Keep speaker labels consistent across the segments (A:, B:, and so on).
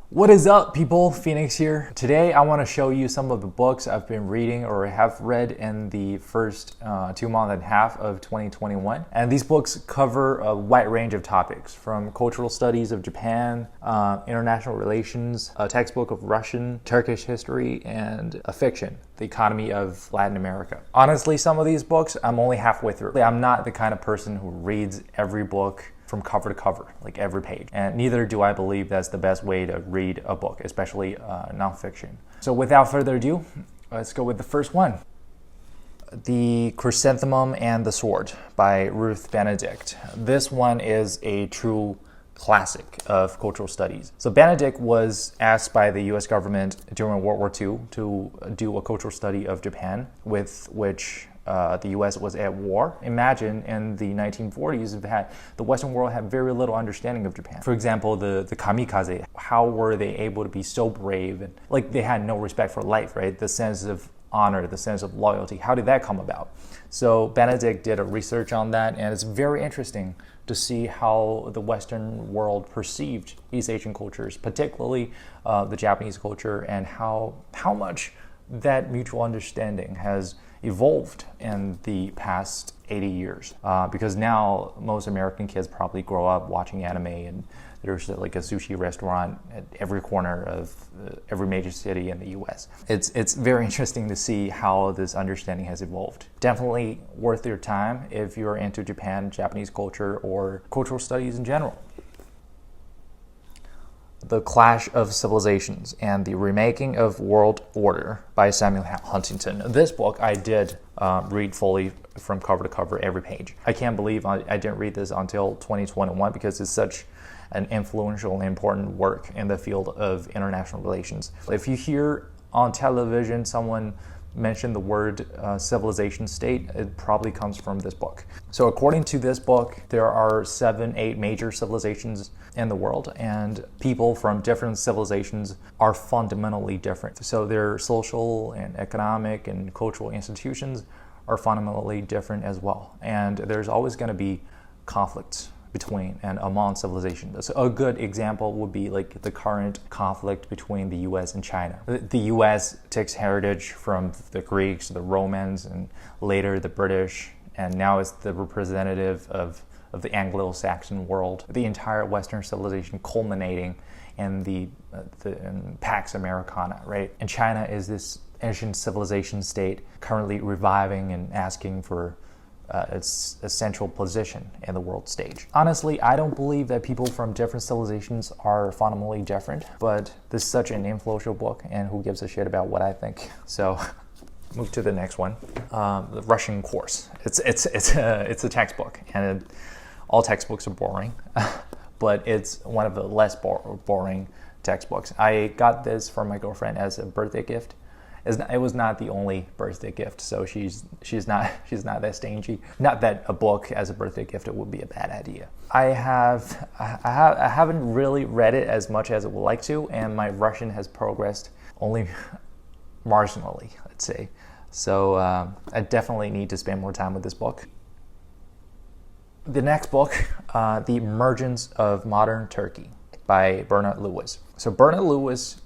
A: What is up, people? Phoenix here. Today I want to show you some of the books I've been reading or have read in the first 2 months and a half of 2021. And these books cover a wide range of topics, from cultural studies of Japan, international relations, a textbook of Russian, Turkish history, and a fiction, the economy of Latin America. Honestly, some of these books I'm only halfway through. I'm not the kind of person who reads every book from cover to cover, like every page. And neither do I believe that's the best way to read a book, especially nonfiction. So without further ado, let's go with the first one. The Chrysanthemum and the Sword by Ruth Benedict. This one is a true classic of cultural studies. So Benedict was asked by the US government during World War II to do a cultural study of Japan, with which the US was at war. Imagine in the 1940s, the Western world had very little understanding of Japan. For example, the kamikaze, how were they able to be so brave? And like, they had no respect for life, right? The sense of honor, the sense of loyalty. How did that come about? So Benedict did a research on that, and it's very interesting to see how the Western world perceived East Asian cultures, particularly the Japanese culture, and how much that mutual understanding has evolved in the past 80 years. Because now most American kids probably grow up watching anime, and there's like a sushi restaurant at every corner of every major city in the US. It's very interesting to see how this understanding has evolved. Definitely worth your time if you're into Japan, Japanese culture, or cultural studies in general. The Clash of Civilizations and the Remaking of World Order by Samuel Huntington. This book I did read fully from cover to cover, every page. I can't believe I didn't read this until 2021 because it's such an influential and important work in the field of international relations. If you hear on television someone mention the word civilization state, it probably comes from this book. So according to this book, there are 7-8 major civilizations in the world, and people from different civilizations are fundamentally different. So their social and economic and cultural institutions are fundamentally different as well. And there's always going to be conflicts between and among civilizations. So a good example would be like the current conflict between the US and China. The US takes heritage from the Greeks, the Romans, and later the British, and now it's the representative of the Anglo-Saxon world. The entire Western civilization culminating in in Pax Americana, right? And China is this ancient civilization state currently reviving and asking for its essential position in the world stage. Honestly, I don't believe that people from different civilizations are fundamentally different, but this is such an influential book, and who gives a shit about what I think? So move to the next one. The Russian course. It's a textbook, and all textbooks are boring, but it's one of the less boring textbooks. I got this from my girlfriend as a birthday gift. It was not the only birthday gift, so she's not that stingy. Not that a book as a birthday gift, it would be a bad idea. I haven't really read it as much as I would like to, and my Russian has progressed only marginally, let's say. So I definitely need to spend more time with this book. The next book, The Emergence of Modern Turkey by Bernard Lewis. So Bernard Lewis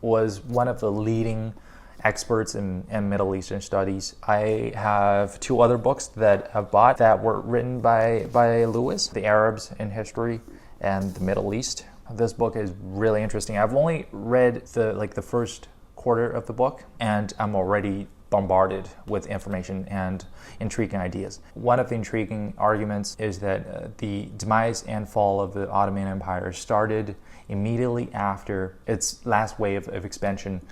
A: was one of the leading experts in Middle Eastern studies. I have 2 other books that I've bought that were written by Lewis, The Arabs in History and the Middle East. This book is really interesting. I've only read the first quarter of the book, and I'm already bombarded with information and intriguing ideas. One of the intriguing arguments is that the demise and fall of the Ottoman Empire started immediately after its last wave of expansion,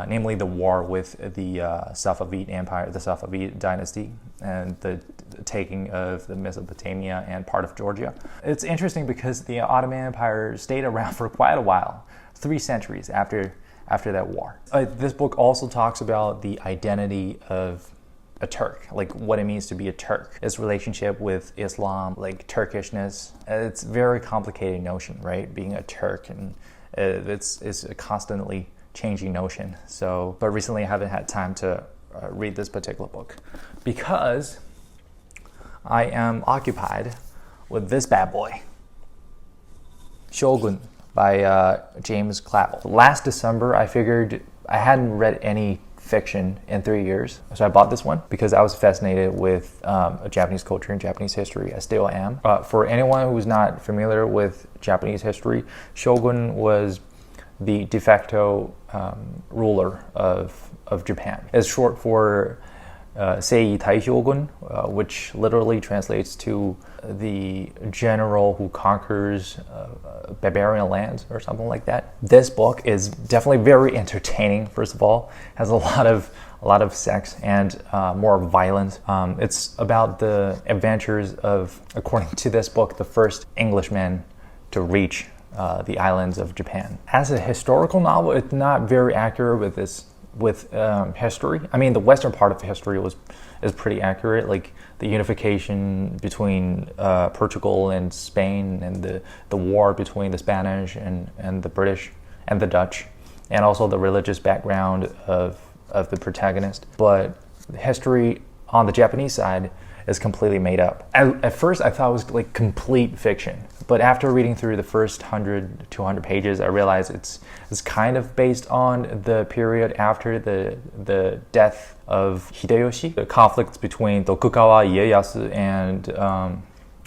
A: namely the war with the Safavid Empire, the Safavid dynasty, and the taking of the Mesopotamia and part of Georgia. It's interesting because the Ottoman Empire stayed around for quite a while, 3 centuries after that war. This book also talks about the identity of a Turk, like what it means to be a Turk, its relationship with Islam, like Turkishness. It's a very complicated notion, right? Being a Turk, and it's a constantly changing notion. So, but recently I haven't had time to read this particular book because I am occupied with this bad boy, Shogun by James Clavell. Last December, I figured I hadn't read any fiction in 3 years, so I bought this one because I was fascinated with Japanese culture and Japanese history. I still am. For anyone who's not familiar with Japanese history, Shogun was the de facto ruler of Japan. It's short for Sei Taishogun, which literally translates to the general who conquers barbarian lands or something like that. This book is definitely very entertaining. First of all, has a lot of sex and more violence. It's about the adventures of, according to this book, the first Englishman to reach the islands of Japan. As a historical novel, it's not very accurate with history. I mean, the western part of the history is pretty accurate, like the unification between Portugal and Spain, and the war between the Spanish and the British and the Dutch, and also the religious background of the protagonist. But the history on the Japanese side is completely made up. At first, I thought it was like complete fiction. But after reading through the first 100, 200 pages, I realized it's kind of based on the period after the death of Hideyoshi. The conflicts between Tokugawa Ieyasu and,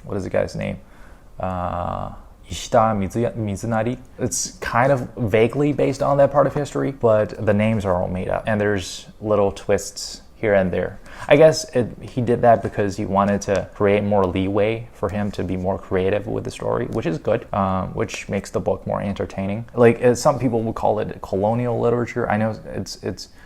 A: what is the guy's name? Ishida Mizunari. It's kind of vaguely based on that part of history, but the names are all made up. And there's little twists here and there. I guess he did that because he wanted to create more leeway for him to be more creative with the story, which is good, which makes the book more entertaining. Like some people would call it colonial literature. I know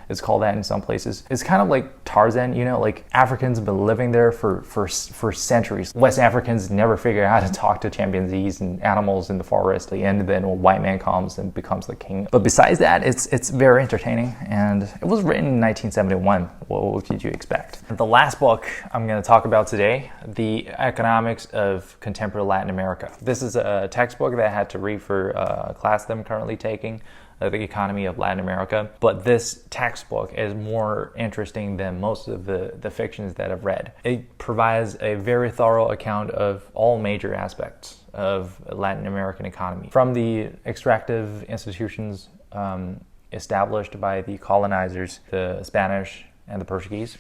A: it's called that in some places. It's kind of like Tarzan, you know, like Africans have been living there for centuries. West Africans never figure out how to talk to chimpanzees and animals in the forest, and then a white man comes and becomes the king. But besides that, it's very entertaining, and it was written in 1971. What did you expect? The last book I'm going to talk about today, The Economics of Contemporary Latin America. This is a textbook that I had to read for a class that I'm currently taking, the economy of Latin America. But this textbook is more interesting than most of the fictions that I've read. It provides a very thorough account of all major aspects of Latin American economy, from the extractive institutions established by the colonizers, the Spanish and the Portuguese,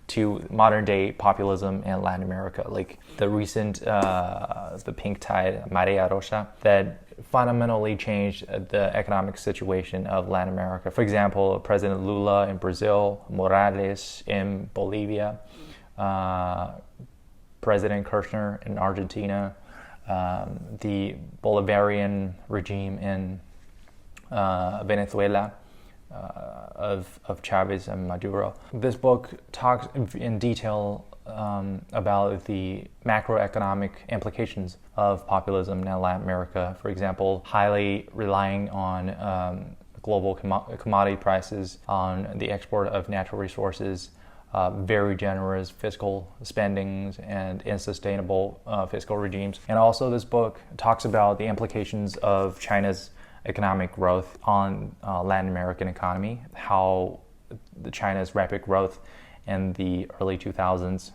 A: to modern day populism in Latin America, like the recent the pink tide, Marea Rosa, that fundamentally changed the economic situation of Latin America. For example, President Lula in Brazil, Morales in Bolivia, President Kirchner in Argentina, the Bolivarian regime in Venezuela, of Chavez and Maduro. This book talks in detail about the macroeconomic implications of populism in Latin America. For example, highly relying on global commodity prices, on the export of natural resources, very generous fiscal spendings, and unsustainable fiscal regimes. And also this book talks about the implications of China's economic growth on Latin American economy, how China's rapid growth in the early 2000s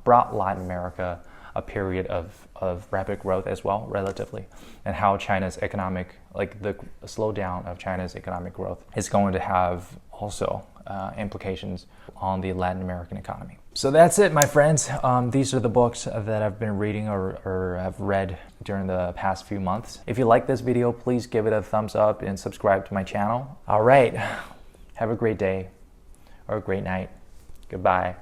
A: brought Latin America a period of rapid growth as well, relatively, and how China's economic, like the slowdown of China's economic growth is going to have also implications on the Latin American economy. So that's it, my friends. These are the books that I've been reading or have read during the past few months. If you like this video, please give it a thumbs up and subscribe to my channel. All right, have a great day or a great night. Goodbye.